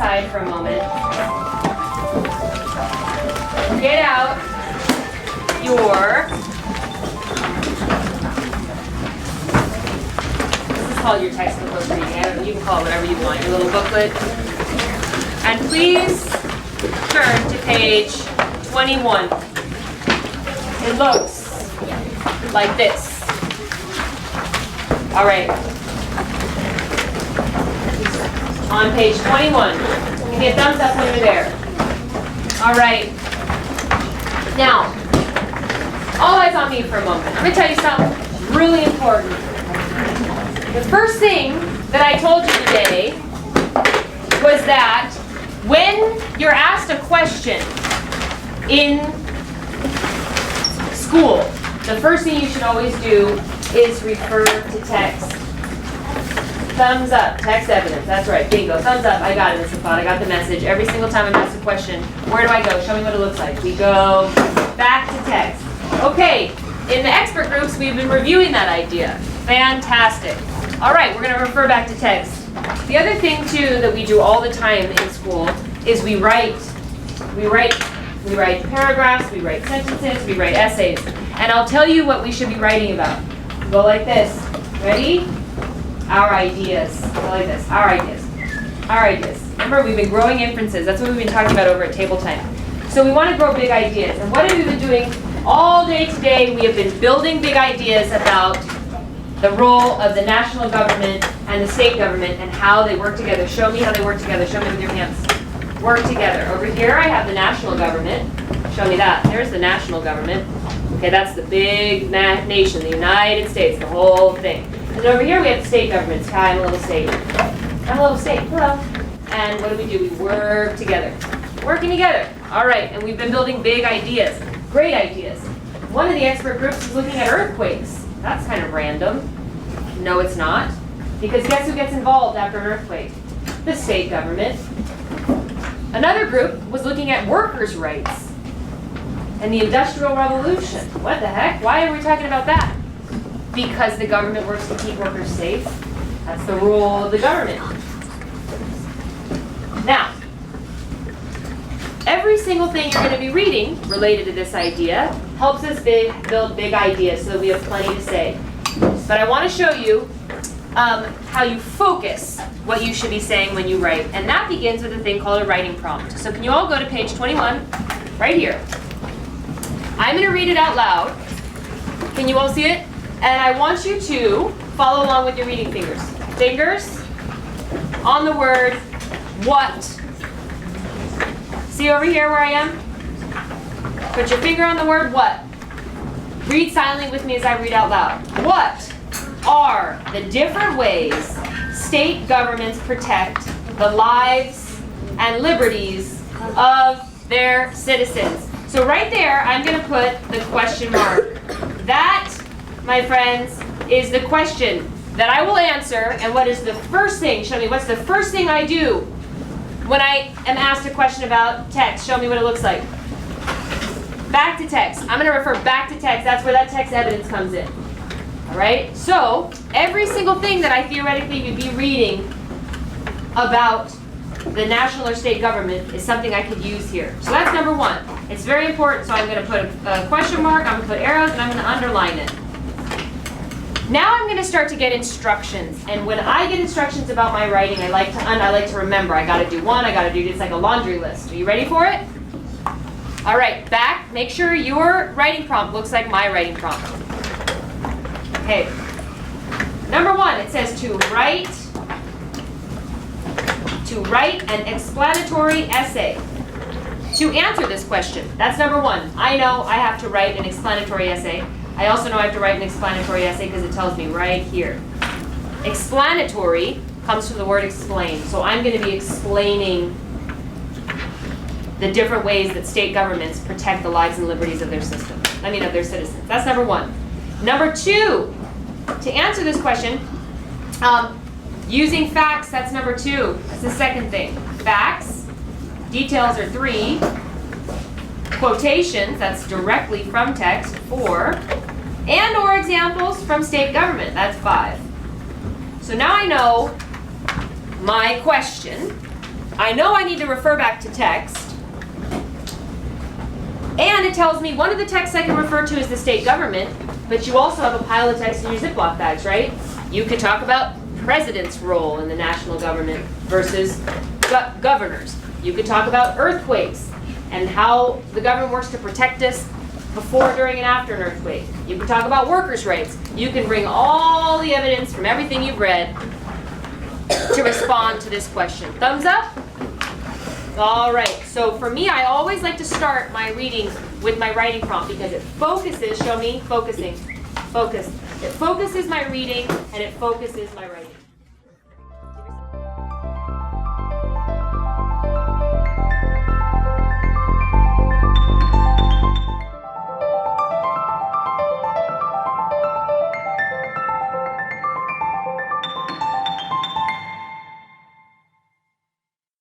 aside for a moment. Get out your, this is called your textbook of reading. I don't know, you can call it whatever you want, your little booklet. And please turn to page 21. It looks like this. All right. On page 21. Give me a thumbs up when you're there. All right. Now, all eyes on me for a moment. I'm going to tell you something really important. The first thing that I told you today was that when you're asked a question in school, the first thing you should always do is refer to text. Thumbs up, text evidence. That's right, bingo. Thumbs up, I got it, Mr. Thought. I got the message. Every single time I'm asked a question, where do I go? Show me what it looks like. We go back to text. Okay, in the expert groups, we've been reviewing that idea. Fantastic. All right, we're going to refer back to text. The other thing, too, that we do all the time in school is we write paragraphs, we write sentences, we write essays. And I'll tell you what we should be writing about. Go like this. Ready? Our ideas. Go like this. Our ideas. Our ideas. Remember, we've been growing inferences. That's what we've been talking about over at table time. So we want to grow big ideas. And what have we been doing all day today? We have been building big ideas about the role of the national government and the state government and how they work together. Show me how they work together. Show me with your hands. Work together. Over here I have the national government. Show me that. There's the national government. Okay, that's the big nation, the United States, the whole thing. And over here we have the state governments. Hi, I'm a little state. I'm a little state. Hello. And what do? We work together. Working together. All right, and we've been building big ideas. Great ideas. One of the expert groups is looking at earthquakes. That's kind of random. No, it's not. Because guess who gets involved after an earthquake? The state government. Another group was looking at workers' rights and the Industrial Revolution. What the heck? Why are we talking about that? Because the government works to keep workers safe. That's the role of the government. Now, every single thing you're going to be reading related to this idea helps us build big ideas so that we have plenty to say. But I want to show you how you focus what you should be saying when you write. And that begins with a thing called a writing prompt. So can you all go to page 21, right here. I'm going to read it out loud. Can you all see it? And I want you to follow along with your reading fingers. Fingers on the word what. See over here where I am? Put your finger on the word what. Read silently with me as I read out loud. What are the different ways state governments protect the lives and liberties of their citizens? So right there, I'm going to put the question mark. That, my friends, is the question that I will answer. And what is the first thing? Show me, what's the first thing I do when I am asked a question about text? Show me what it looks like. Back to text. I'm going to refer back to text. That's where that text evidence comes in. All right? So every single thing that I theoretically would be reading about the national or state government is something I could use here. So that's number one. It's very important, so I'm going to put a question mark, I'm going to put arrows, and I'm going to underline it. Now I'm going to start to get instructions. And when I get instructions about my writing, I like to remember. I got to do one, I got to do, it's like a laundry list. Are you ready for it? All right, back. Make sure your writing prompt looks like my writing prompt. Okay. Number one, it says to write an explanatory essay to answer this question. That's number one. I know I have to write an explanatory essay. I also know I have to write an explanatory essay because it tells me right here. Explanatory comes from the word explain. So I'm going to be explaining the different ways that state governments protect the lives and liberties of their system. Of their citizens. That's number one. Number two, to answer this question, using facts, that's number two. That's the second thing. Facts, details are 3. Quotations, that's directly from text, 4. And or examples from state government, that's 5. So now I know my question, I know I need to refer back to text. And it tells me one of the texts I can refer to is the state government, but you also have a pile of text in your Ziploc bags, right? You could talk about president's role in the national government versus governors. You could talk about earthquakes and how the government works to protect us before, during, and after an earthquake. You can talk about workers' rights. You can bring all the evidence from everything you've read to respond to this question. Thumbs up? All right, so for me, I always like to start my reading with my writing prompt because it focuses, show me, focusing, focus. It focuses my reading and it focuses my writing.